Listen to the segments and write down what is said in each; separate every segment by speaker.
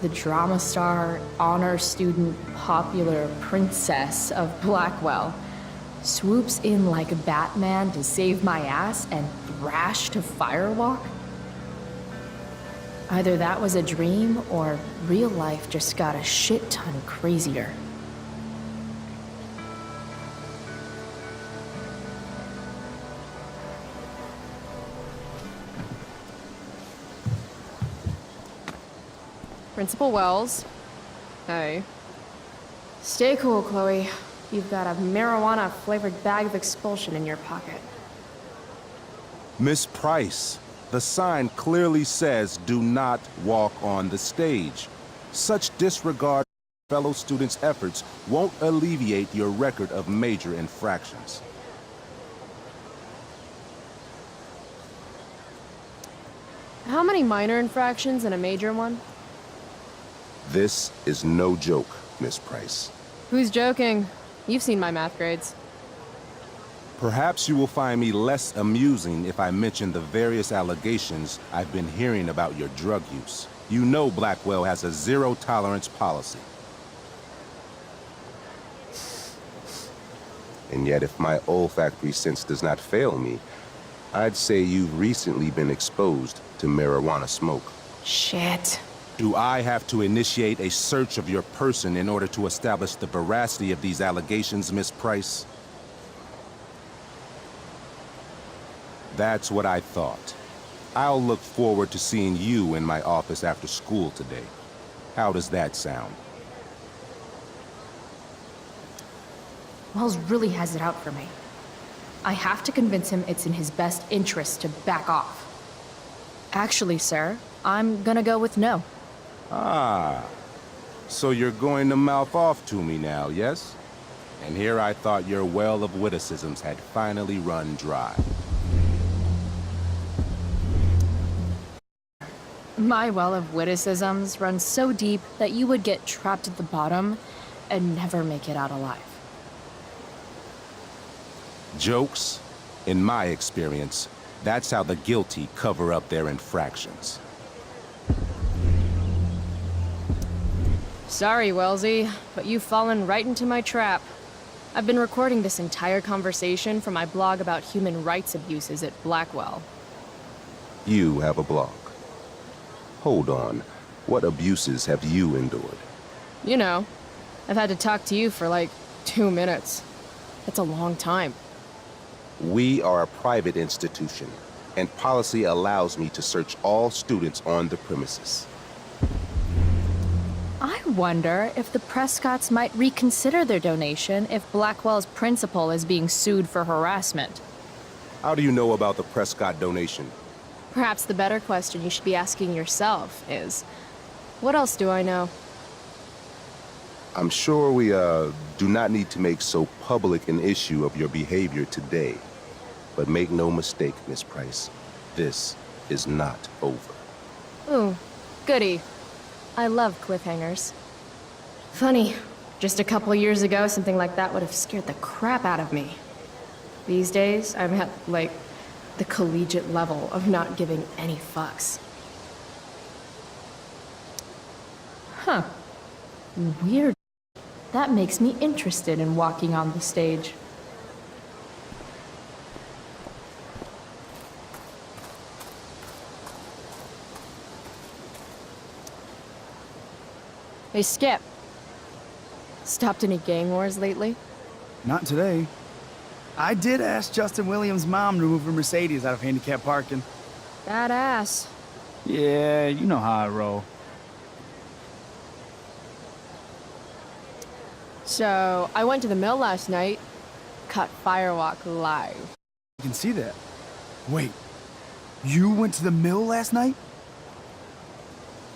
Speaker 1: the drama star, honor student, popular princess of Blackwell, swoops in like Batman to save my ass and thrash to firewalk? Either that was a dream, or real life just got a shit ton crazier.
Speaker 2: Principal Wells. Hey.
Speaker 1: Stay cool, Chloe. You've got a marijuana-flavored bag of expulsion in your pocket.
Speaker 3: Miss Price, the sign clearly says do not walk on the stage. Such disregard for fellow students' efforts won't alleviate your record of major infractions.
Speaker 2: How many minor infractions and a major one?
Speaker 3: This is no joke, Miss Price.
Speaker 2: Who's joking? You've seen my math grades.
Speaker 3: Perhaps you will find me less amusing if I mention the various allegations I've been hearing about your drug use. You know Blackwell has a zero-tolerance policy. And yet, if my olfactory sense does not fail me, I'd say you've recently been exposed to marijuana smoke.
Speaker 1: Shit.
Speaker 3: Do I have to initiate a search of your person in order to establish the veracity of these allegations, Miss Price? That's what I thought. I'll look forward to seeing you in my office after school today. How does that sound?
Speaker 1: Wells really has it out for me. I have to convince him it's in his best interest to back off. Actually, sir, I'm gonna go with no.
Speaker 3: Ah, so you're going to mouth off to me now, yes? And here I thought your well of witticisms had finally run dry.
Speaker 1: My well of witticisms runs so deep that you would get trapped at the bottom and never make it out alive.
Speaker 3: Jokes, in my experience, that's how the guilty cover up their infractions.
Speaker 2: Sorry, Wellesley, but you've fallen right into my trap. I've been recording this entire conversation for my blog about human rights abuses at Blackwell.
Speaker 3: You have a blog. Hold on. What abuses have you endured?
Speaker 2: You know, I've had to talk to you for like 2 minutes. That's a long time.
Speaker 3: We are a private institution, and policy allows me to search all students on the premises.
Speaker 1: I wonder if the Prescotts might reconsider their donation if Blackwell's principal is being sued for harassment.
Speaker 3: How do you know about the Prescott donation?
Speaker 2: Perhaps the better question you should be asking yourself is, what else do I know?
Speaker 3: I'm sure we, do not need to make so public an issue of your behavior today. But make no mistake, Miss Price, this is not over.
Speaker 2: Ooh, goody. I love cliffhangers.
Speaker 1: Funny, just a couple years ago, something like that would have scared the crap out of me. These days, I'm at, like, the collegiate level of not giving any fucks. Huh. Weird. That makes me interested in walking on the stage.
Speaker 2: Hey, Skip. Stopped any gang wars lately?
Speaker 4: Not today. I did ask Justin Williams' mom to move her Mercedes out of handicap parking.
Speaker 2: Badass.
Speaker 4: Yeah, you know how I roll.
Speaker 2: So, I went to the mill last night. Cut Firewalk live.
Speaker 4: You can see that. Wait, you went to the mill last night?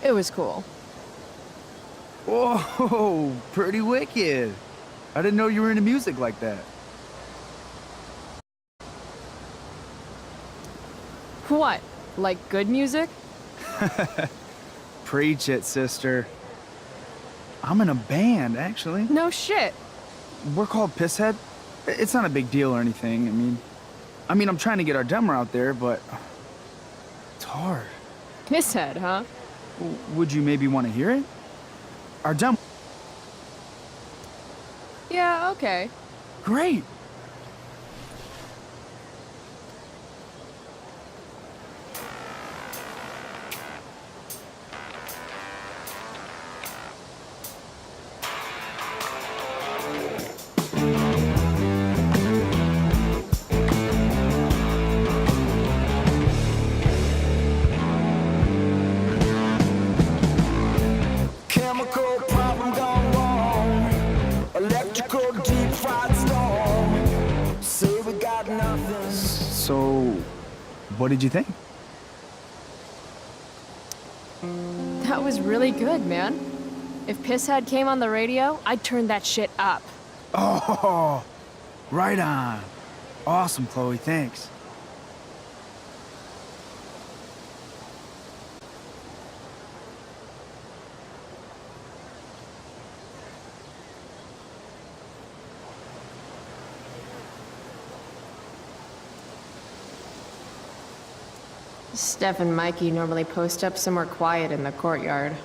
Speaker 2: It was cool.
Speaker 4: Whoa, pretty wicked. I didn't know you were into music like that.
Speaker 2: What? Like good music?
Speaker 4: Preach it, sister. I'm in a band, actually.
Speaker 2: No shit.
Speaker 4: We're called Pisshead. It's not a big deal or anything. I mean, I'm trying to get our demo out there, but it's hard.
Speaker 2: Pisshead, huh?
Speaker 4: Would you maybe want to hear it? Our demo.
Speaker 2: Yeah, okay.
Speaker 4: Great.
Speaker 5: Chemical problem gone wrong. Electrical deep fried storm. Say we got nothing.
Speaker 4: So, what did you think?
Speaker 2: That was really good, man. If Pisshead came on the radio, I'd turn that shit up.
Speaker 4: Oh, right on. Awesome, Chloe, thanks.
Speaker 2: Steph and Mikey normally post up somewhere quiet in the courtyard.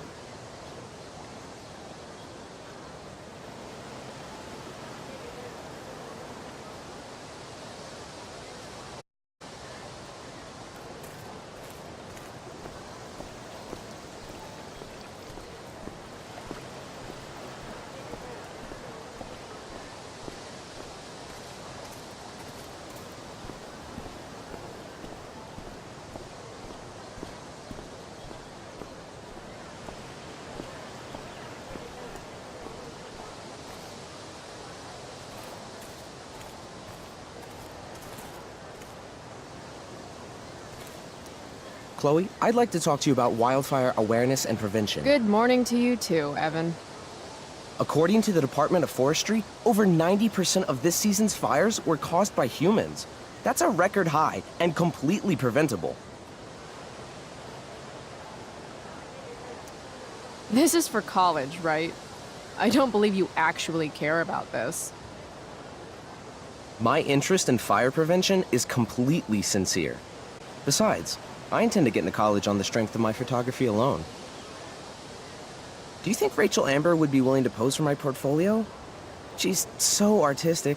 Speaker 6: Chloe, I'd like to talk to you about wildfire awareness and prevention.
Speaker 2: Good morning to you too, Evan.
Speaker 6: According to the Department of Forestry, over 90% of this season's fires were caused by humans. That's a record high and completely preventable.
Speaker 2: This is for college, right? I don't believe you actually care about this.
Speaker 6: My interest in fire prevention is completely sincere. Besides, I intend to get into college on the strength of my photography alone. Do you think Rachel Amber would be willing to pose for my portfolio? She's so artistic.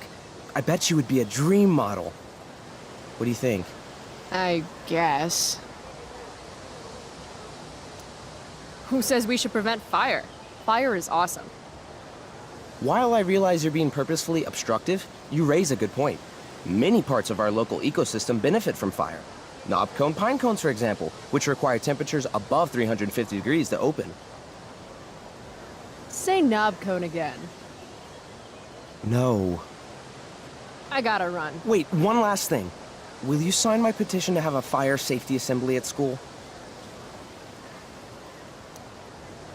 Speaker 6: I bet she would be a dream model. What do you think?
Speaker 2: I guess. Who says we should prevent fire? Fire is awesome.
Speaker 6: While I realize you're being purposefully obstructive, you raise a good point. Many parts of our local ecosystem benefit from fire. Knob-cone pine cones, for example, which require temperatures above 350 degrees to open.
Speaker 2: Say knob cone again.
Speaker 6: No.
Speaker 2: I gotta run.
Speaker 6: Wait, one last thing. Will you sign my petition to have a fire safety assembly at school?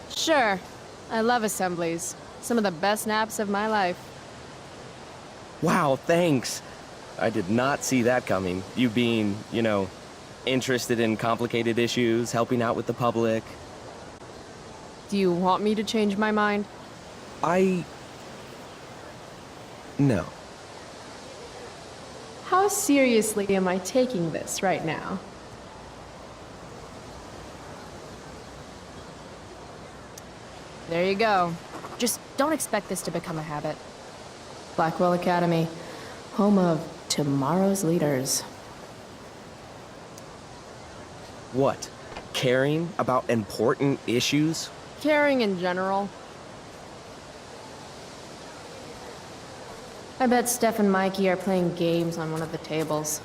Speaker 2: Sure. I love assemblies. Some of the best naps of my life.
Speaker 6: Wow, thanks. I did not see that coming. You being, interested in complicated issues, helping out with the public.
Speaker 2: Do you want me to change my mind?
Speaker 6: No.
Speaker 1: How seriously am I taking this right now?
Speaker 2: There you go. Just don't expect this to become a habit.
Speaker 1: Blackwell Academy, home of tomorrow's leaders.
Speaker 6: What? Caring about important issues?
Speaker 2: Caring in general.
Speaker 1: I bet Steph and Mikey are playing games on one of the tables.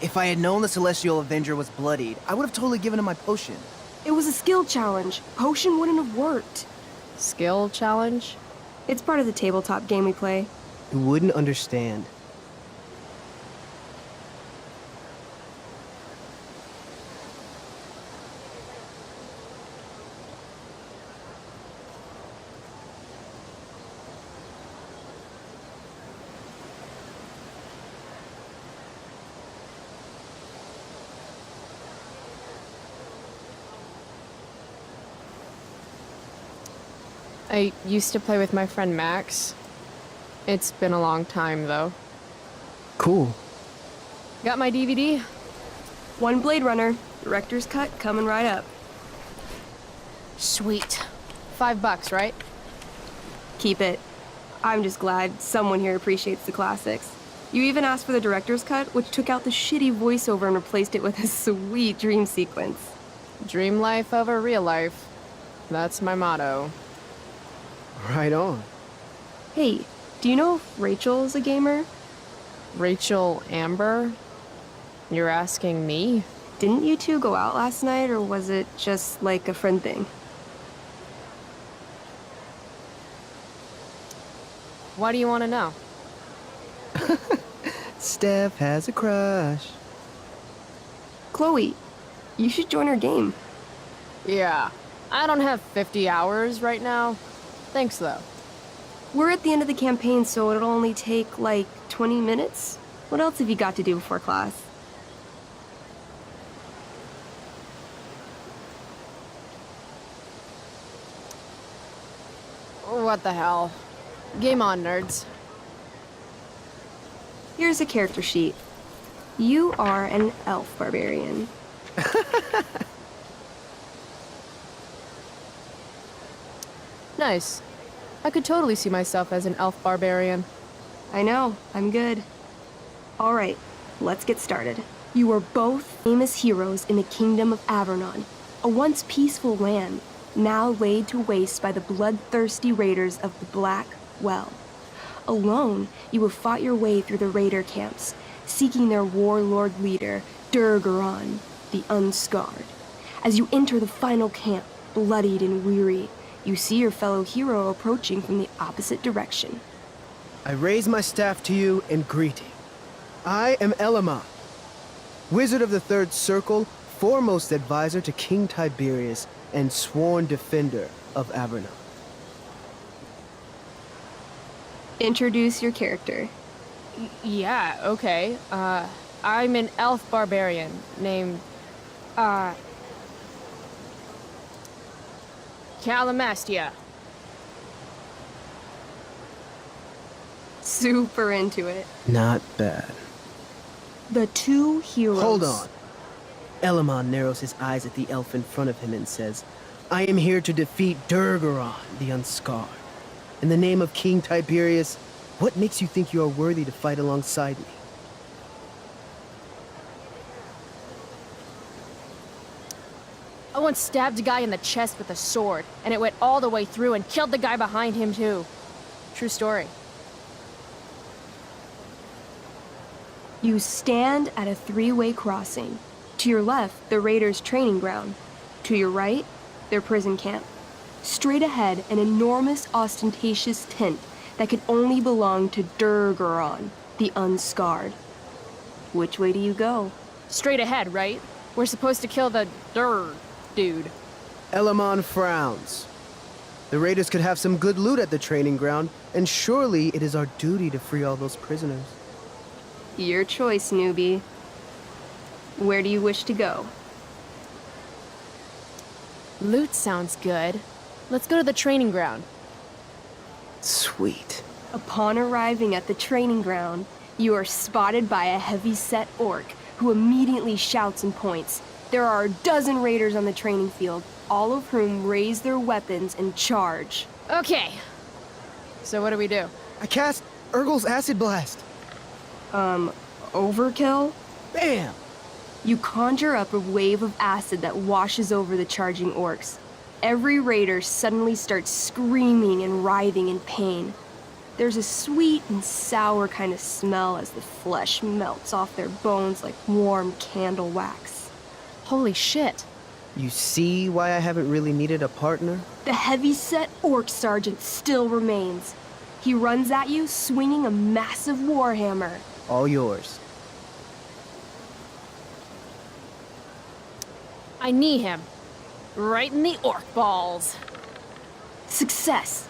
Speaker 7: If I had known the Celestial Avenger was bloodied, I would have totally given him my potion.
Speaker 8: It was a skill challenge. Potion wouldn't have worked.
Speaker 2: Skill challenge?
Speaker 8: It's part of the tabletop game we play.
Speaker 7: You wouldn't understand.
Speaker 2: I used to play with my friend Max. It's been a long time, though.
Speaker 7: Cool.
Speaker 2: Got my DVD?
Speaker 8: One Blade Runner, director's cut coming right up.
Speaker 2: Sweet. $5, right?
Speaker 8: Keep it. I'm just glad someone here appreciates the classics. You even asked for the director's cut, which took out the shitty voiceover and replaced it with a sweet dream sequence.
Speaker 2: Dream life over real life. That's my motto.
Speaker 7: Right on.
Speaker 8: Hey, do you know if Rachel's a gamer?
Speaker 2: Rachel Amber? You're asking me?
Speaker 8: Didn't you two go out last night, or was it just like a friend thing?
Speaker 2: Why do you want to know?
Speaker 7: Steph has a crush.
Speaker 8: Chloe, you should join her game.
Speaker 2: Yeah. I don't have 50 hours right now. Thanks, though.
Speaker 8: We're at the end of the campaign, so it'll only take, like, 20 minutes. What else have you got to do before class?
Speaker 2: What the hell? Game on, nerds.
Speaker 8: Here's a character sheet. You are an elf barbarian.
Speaker 2: Nice. I could totally see myself as an elf barbarian.
Speaker 8: I know, I'm good. All right, let's get started. You are both famous heroes in the kingdom of Avernon, a once peaceful land, now laid to waste by the bloodthirsty raiders of the Black Well. Alone, you have fought your way through the raider camps, seeking their warlord leader, Durgaron, the Unscarred. As you enter the final camp, bloodied and weary, you see your fellow hero approaching from the opposite direction.
Speaker 7: I raise my staff to you in greeting. I am Elamon, Wizard of the Third Circle, foremost advisor to King Tiberius, and sworn defender of Avernon.
Speaker 8: Introduce your character.
Speaker 2: Yeah, okay. I'm an elf barbarian named, Calamastia.
Speaker 8: Super into it.
Speaker 7: Not bad.
Speaker 8: The two heroes.
Speaker 7: Hold on. Elamon narrows his eyes at the elf in front of him and says, I am here to defeat Durgaron, the Unscarred. In the name of King Tiberius, what makes you think you are worthy to fight alongside me?
Speaker 2: I once stabbed a guy in the chest with a sword, and it went all the way through and killed the guy behind him, too. True story.
Speaker 8: You stand at a three-way crossing. To your left, the raiders' training ground. To your right, their prison camp. Straight ahead, an enormous, ostentatious tent that could only belong to Durgaron, the Unscarred. Which way do you go?
Speaker 2: Straight ahead, right? We're supposed to kill the dude.
Speaker 7: Elamon frowns. The raiders could have some good loot at the training ground, and surely it is our duty to free all those prisoners.
Speaker 8: Your choice, newbie. Where do you wish to go?
Speaker 2: Loot sounds good. Let's go to the training ground.
Speaker 7: Sweet.
Speaker 8: Upon arriving at the training ground, you are spotted by a heavy-set orc who immediately shouts and points. There are a dozen raiders on the training field, all of whom raise their weapons and charge.
Speaker 2: Okay. So what do we do?
Speaker 7: I cast Urgel's Acid Blast.
Speaker 8: Overkill?
Speaker 7: Bam!
Speaker 8: You conjure up a wave of acid that washes over the charging orcs. Every raider suddenly starts screaming and writhing in pain. There's a sweet and sour kind of smell as the flesh melts off their bones like warm candle wax.
Speaker 2: Holy shit.
Speaker 7: You see why I haven't really needed a partner?
Speaker 8: The heavy-set orc sergeant still remains. He runs at you, swinging a massive warhammer.
Speaker 7: All yours.
Speaker 2: I knee him. Right in the orc balls.
Speaker 8: Success!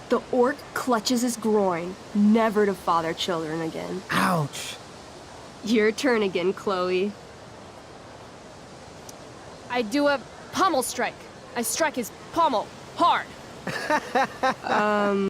Speaker 8: The orc clutches his groin, never to father children again.
Speaker 7: Ouch!
Speaker 8: Your turn again, Chloe.
Speaker 2: I do a pommel strike. I strike his pommel hard.